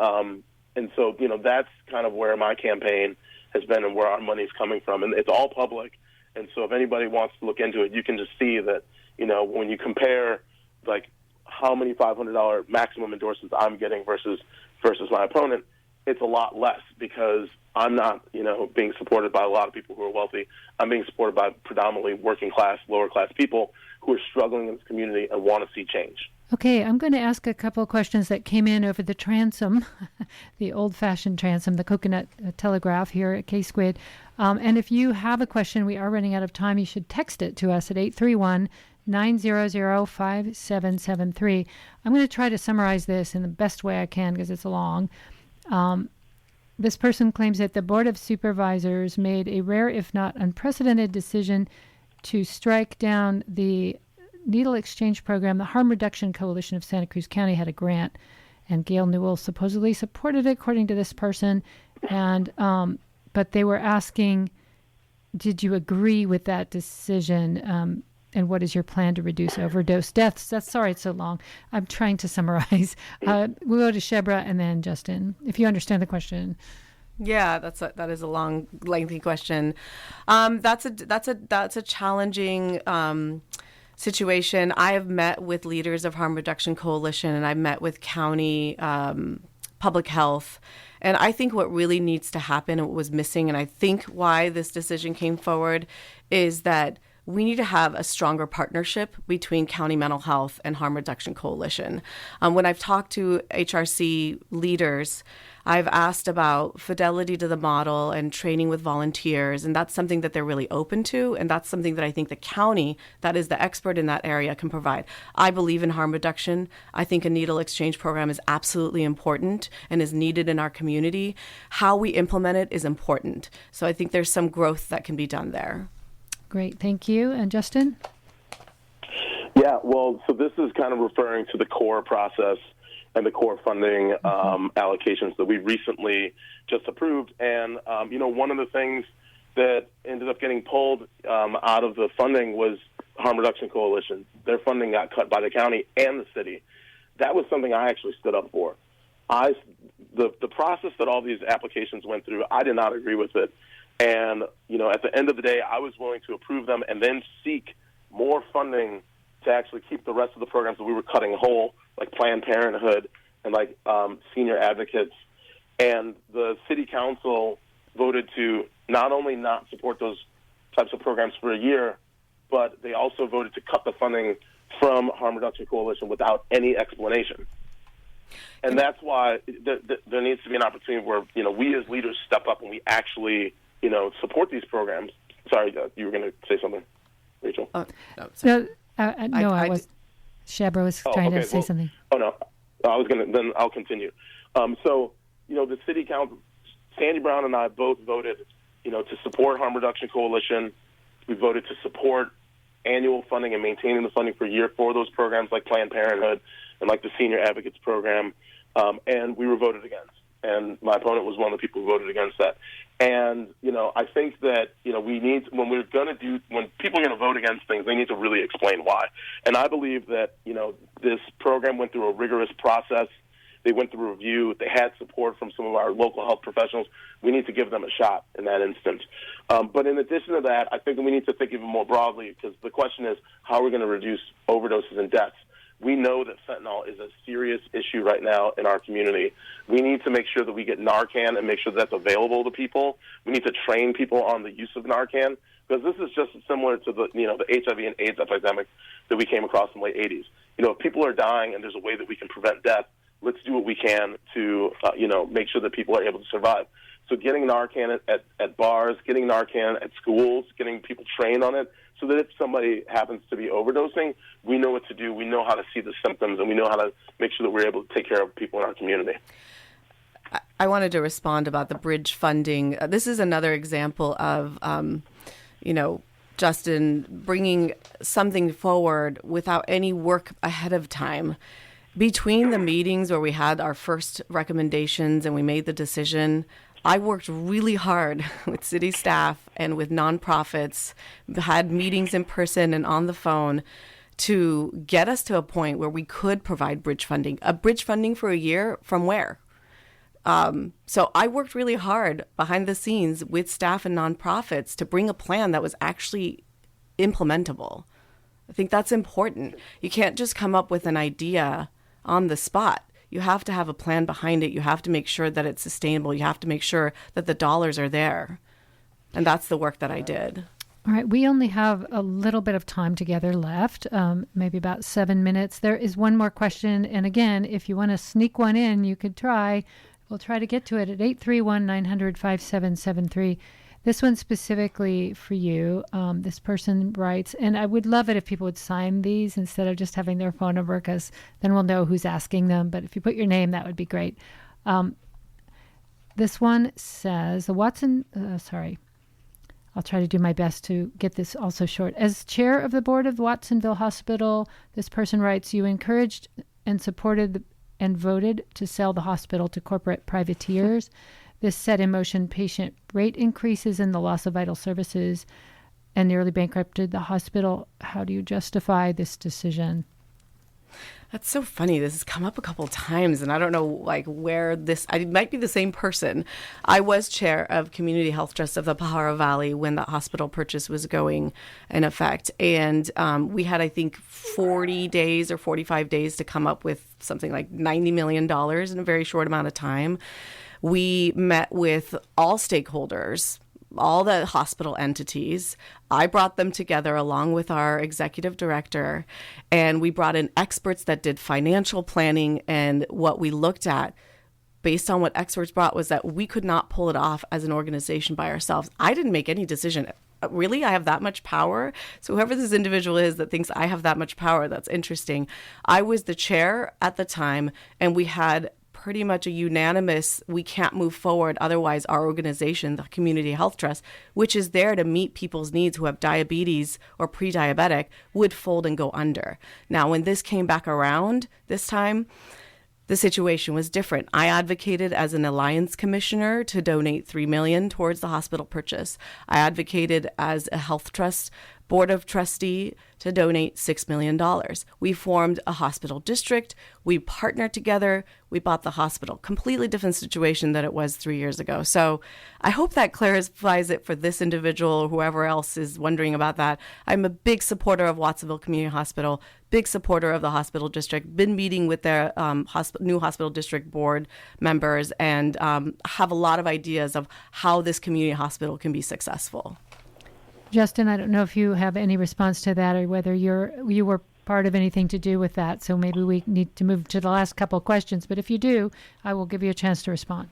so, that's kind of where my campaign has been and where our money's coming from. And it's all public. And so if anybody wants to look into it, you can just see that, when you compare, like, how many $500 maximum endorsements I'm getting versus my opponent, it's a lot less because I'm not, being supported by a lot of people who are wealthy. I'm being supported by predominantly working class, lower class people who are struggling in this community and want to see change. Okay, I'm going to ask a couple of questions that came in over the transom, the old-fashioned transom, the coconut telegraph here at K-Squid. And if you have a question, we are running out of time. You should text it to us at 831-900-5773. I'm going to try to summarize this in the best way I can because it's long. This person claims that the Board of Supervisors made a rare, if not unprecedented, decision to strike down the needle exchange program. The Harm Reduction Coalition of Santa Cruz County had a grant, and Gail Newell supposedly supported it, according to this person. And but they were asking, did you agree with that decision? And what is your plan to reduce overdose deaths? Sorry it's so long. I'm trying to summarize. We'll go to Shebreh and then Justin, if you understand the question. Yeah, that is a long, lengthy question. That's a challenging situation. I have met with leaders of Harm Reduction Coalition, and I've met with county public health. And I think what really needs to happen, and what was missing, and I think why this decision came forward, is that we need to have a stronger partnership between County Mental Health and Harm Reduction Coalition. When I've talked to HRC leaders, I've asked about fidelity to the model and training with volunteers, and that's something that they're really open to, and that's something that I think the county, that is the expert in that area, can provide. I believe in harm reduction. I think a needle exchange program is absolutely important and is needed in our community. How we implement it is important. So I think there's some growth that can be done there. Great, thank you. And Justin? Yeah, well, so this is kind of referring to the core process and the core funding allocations that we recently just approved. And, one of the things that ended up getting pulled out of the funding was Harm Reduction Coalition. Their funding got cut by the county and the city. That was something I actually stood up for. The process that all these applications went through, I did not agree with it. And, at the end of the day, I was willing to approve them and then seek more funding to actually keep the rest of the programs that we were cutting whole, like Planned Parenthood and like senior advocates. And the city council voted to not only not support those types of programs for a year, but they also voted to cut the funding from Harm Reduction Coalition without any explanation. And that's why there needs to be an opportunity where, we as leaders step up and we actually, support these programs. Sorry, you were going to say something, Rachel. I was. Shebreh was trying to say something. Oh, no. Then I'll continue. The city council, Sandy Brown and I both voted, to support Harm Reduction Coalition. We voted to support annual funding and maintaining the funding for a year for those programs like Planned Parenthood and like the Senior Advocates Program. And we were voted against. And my opponent was one of the people who voted against that. And, I think that, we need, when people are going to vote against things, they need to really explain why. And I believe that, this program went through a rigorous process. They went through a review. They had support from some of our local health professionals. We need to give them a shot in that instance. But in addition to that, I think we need to think even more broadly, because the question is, how are we going to reduce overdoses and deaths? We know that fentanyl is a serious issue right now in our community. We need to make sure that we get Narcan and make sure that's available to people. We need to train people on the use of Narcan, because this is just similar to the HIV and AIDS epidemic that we came across in the late 80s. If people are dying and there's a way that we can prevent death, let's do what we can to make sure that people are able to survive. So getting Narcan at bars, getting Narcan at schools, getting people trained on it, so that if somebody happens to be overdosing, we know what to do, we know how to see the symptoms, and we know how to make sure that we're able to take care of people in our community. I wanted to respond about the bridge funding. This is another example of, Justin bringing something forward without any work ahead of time. Between the meetings where we had our first recommendations and we made the decision, I worked really hard with city staff and with nonprofits, had meetings in person and on the phone to get us to a point where we could provide bridge funding. A bridge funding for a year from where? So I worked really hard behind the scenes with staff and nonprofits to bring a plan that was actually implementable. I think that's important. You can't just come up with an idea on the spot. You have to have a plan behind it. You have to make sure that it's sustainable. You have to make sure that the dollars are there. And that's the work that I did. All right. We only have a little bit of time together left, maybe about 7 minutes. There is one more question. And again, if you want to sneak one in, you could try. We'll try to get to it at 831-900-5773. This one's specifically for you. This person writes, and I would love it if people would sign these instead of just having their phone number, because then we'll know who's asking them. But if you put your name, that would be great. This one says, I'll try to do my best to get this also short. As chair of the board of the Watsonville Hospital, this person writes, you encouraged and supported and voted to sell the hospital to corporate privateers. This set in motion patient rate increases and the loss of vital services and nearly bankrupted the hospital. How do you justify this decision? That's so funny. This has come up a couple of times, and I don't know where I might be the same person. I was chair of Community Health Trust of the Pajaro Valley when the hospital purchase was going in effect. And we had, I think, 40 days or 45 days to come up with something like $90 million in a very short amount of time. We met with all stakeholders, all the hospital entities. I brought them together along with our executive director, and we brought in experts that did financial planning. And what we looked at based on what experts brought was that we could not pull it off as an organization by ourselves. I didn't make any decision. Really? I have that much power? So whoever this individual is that thinks I have that much power, that's interesting. I was the chair at the time, and we had pretty much a unanimous, we can't move forward. Otherwise, our organization, the Community Health Trust, which is there to meet people's needs who have diabetes or pre-diabetic, would fold and go under. Now, when this came back around this time, the situation was different. I advocated as an alliance commissioner to donate $3 million towards the hospital purchase. I advocated as a health trust board of trustee to donate $6 million. We formed a hospital district. We partnered together. We bought the hospital. Completely different situation than it was 3 years ago. So I hope that clarifies it for this individual or whoever else is wondering about that. I'm a big supporter of Watsonville Community Hospital, big supporter of the hospital district, been meeting with their new hospital district board members, and have a lot of ideas of how this community hospital can be successful. Justin, I don't know if you have any response to that or whether you were part of anything to do with that. So maybe we need to move to the last couple of questions. But if you do, I will give you a chance to respond.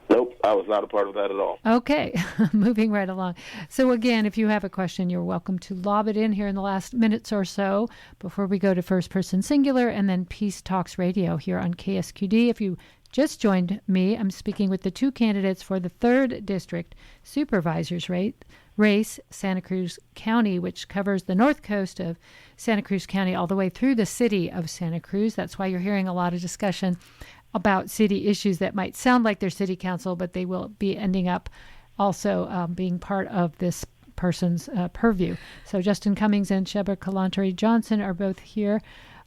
Nope, I was not a part of that at all. Okay, moving right along. So again, if you have a question, you're welcome to lob it in here in the last minutes or so before we go to First Person Singular and then Peace Talks Radio here on KSQD. If you just joined me, I'm speaking with the two candidates for the 3rd District Supervisor's race, Santa Cruz County, which covers the north coast of Santa Cruz County all the way through the city of Santa Cruz. That's why you're hearing a lot of discussion about city issues that might sound like they're city council, but they will be ending up also being part of this person's purview. So Justin Cummings and Shebreh Kalantari-Johnson are both here.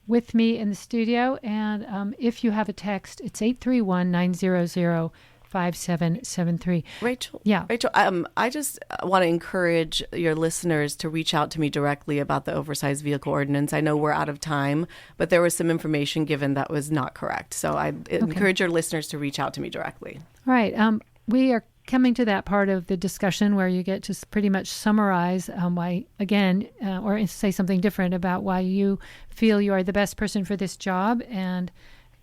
with me in the studio. And if you have a text, it's 831-900-5773. Rachel, Yeah. Rachel, I just want to encourage your listeners to reach out to me directly about the oversized vehicle ordinance. I know we're out of time, but there was some information given that was not correct. So I encourage your listeners to reach out to me directly. All right. We are coming to that part of the discussion where you get to pretty much summarize why, again, or say something different about why you feel you are the best person for this job. And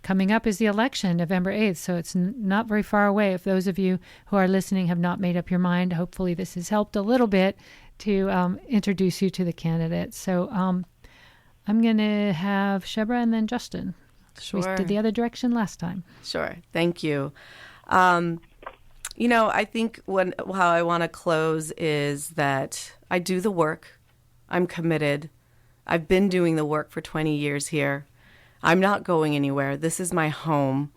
coming up is the election, November 8th, so it's not very far away. If those of you who are listening have not made up your mind, hopefully this has helped a little bit to introduce you to the candidates. So I'm going to have Shebreh and then Justin. Sure. We did the other direction last time. Sure. Thank you. I think how I want to close is that I do the work. I'm committed. I've been doing the work for 20 years here. I'm not going anywhere. This is my home.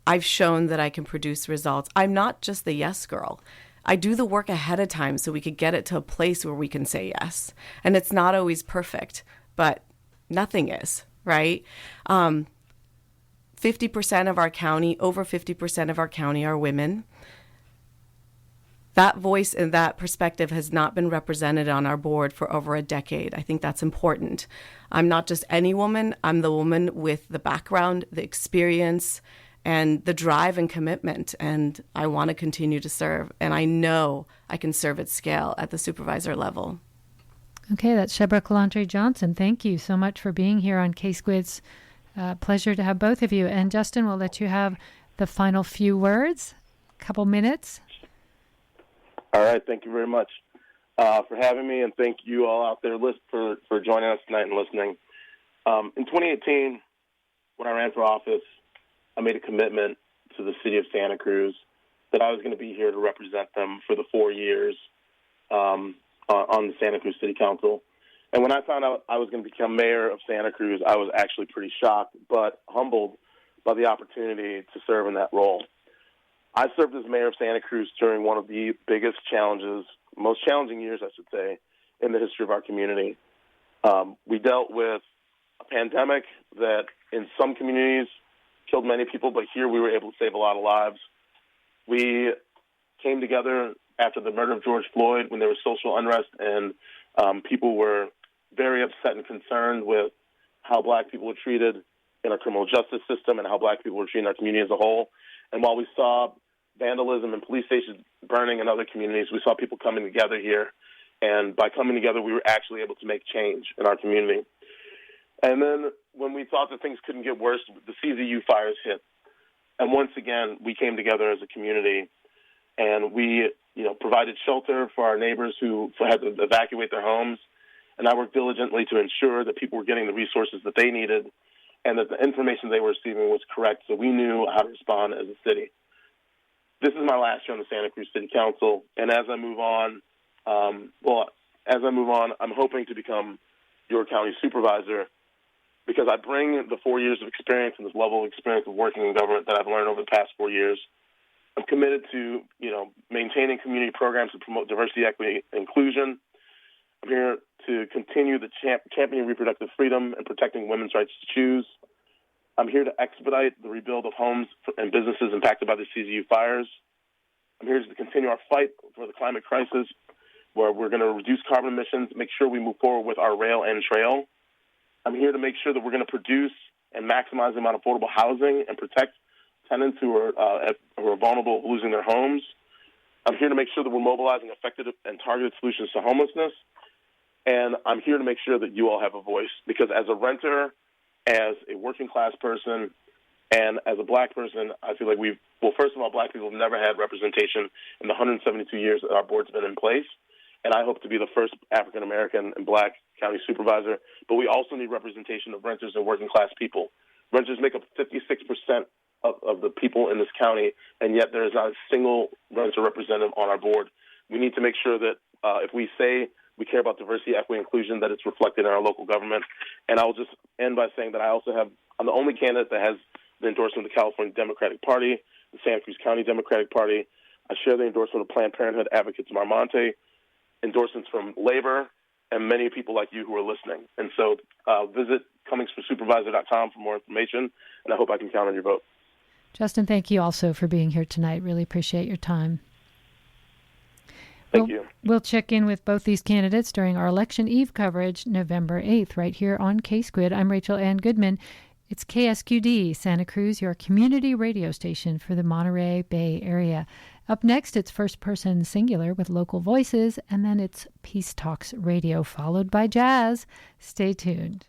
I've shown that I can produce results. I'm not just the yes girl. I do the work ahead of time so we could get it to a place where we can say yes. And it's not always perfect, but nothing is, right? 50% of our county, over 50% of our county are women. That voice and that perspective has not been represented on our board for over a decade. I think that's important. I'm not just any woman. I'm the woman with the background, the experience, and the drive and commitment. And I want to continue to serve. And I know I can serve at scale at the supervisor level. Okay, that's Shebreh Kalantari-Johnson. Thank you so much for being here on K-Squid's. Pleasure to have both of you. And Justin, we'll let you have the final few words, couple minutes. All right. Thank you very much for having me, and thank you all out there for joining us tonight and listening. In 2018, when I ran for office, I made a commitment to the city of Santa Cruz that I was going to be here to represent them for the 4 years on the Santa Cruz City Council. And when I found out I was going to become mayor of Santa Cruz, I was actually pretty shocked, but humbled by the opportunity to serve in that role. I served as mayor of Santa Cruz during one of the biggest challenges, most challenging years, I should say, in the history of our community. We dealt with a pandemic that in some communities killed many people, but here we were able to save a lot of lives. We came together after the murder of George Floyd when there was social unrest, and people were very upset and concerned with how black people were treated in our criminal justice system and how black people were treated in our community as a whole. And while we saw vandalism and police stations burning in other communities, we saw people coming together here. And by coming together, we were actually able to make change in our community. And then when we thought that things couldn't get worse, the CZU fires hit. And once again, we came together as a community, and we provided shelter for our neighbors who had to evacuate their homes. And I worked diligently to ensure that people were getting the resources that they needed and that the information they were receiving was correct, so we knew how to respond as a city. This is my last year on the Santa Cruz City Council, and as I move on, I'm hoping to become your county supervisor because I bring the 4 years of experience and this level of experience of working in government that I've learned over the past 4 years. I'm committed to, maintaining community programs to promote diversity, equity, and inclusion. I'm here to continue the championing reproductive freedom and protecting women's rights to choose. I'm here to expedite the rebuild of homes and businesses impacted by the CZU fires. I'm here to continue our fight for the climate crisis, where we're going to reduce carbon emissions, make sure we move forward with our rail and trail. I'm here to make sure that we're going to produce and maximize the amount of affordable housing and protect tenants who are vulnerable to losing their homes. I'm here to make sure that we're mobilizing effective and targeted solutions to homelessness. And I'm here to make sure that you all have a voice, because as a renter, as a working class person, and as a black person, I feel like first of all, black people have never had representation in the 172 years that our board's been in place. And I hope to be the first African American and black county supervisor. But we also need representation of renters and working class people. Renters make up 56% of the people in this county, and yet there is not a single renter representative on our board. We need to make sure that if we say we care about diversity, equity, and inclusion, that it's reflected in our local government. And I will just end by saying that I'm the only candidate that has the endorsement of the California Democratic Party, the Santa Cruz County Democratic Party. I share the endorsement of Planned Parenthood Advocates Marmonte, endorsements from labor, and many people like you who are listening. And so visit CummingsForSupervisor.com for more information, and I hope I can count on your vote. Justin, thank you also for being here tonight. Really appreciate your time. Thank you. We'll check in with both these candidates during our Election Eve coverage, November 8th, right here on K-Squid. I'm Rachel Ann Goodman. It's KSQD, Santa Cruz, your community radio station for the Monterey Bay area. Up next, it's First Person Singular with local voices, and then it's Peace Talks Radio, followed by jazz. Stay tuned.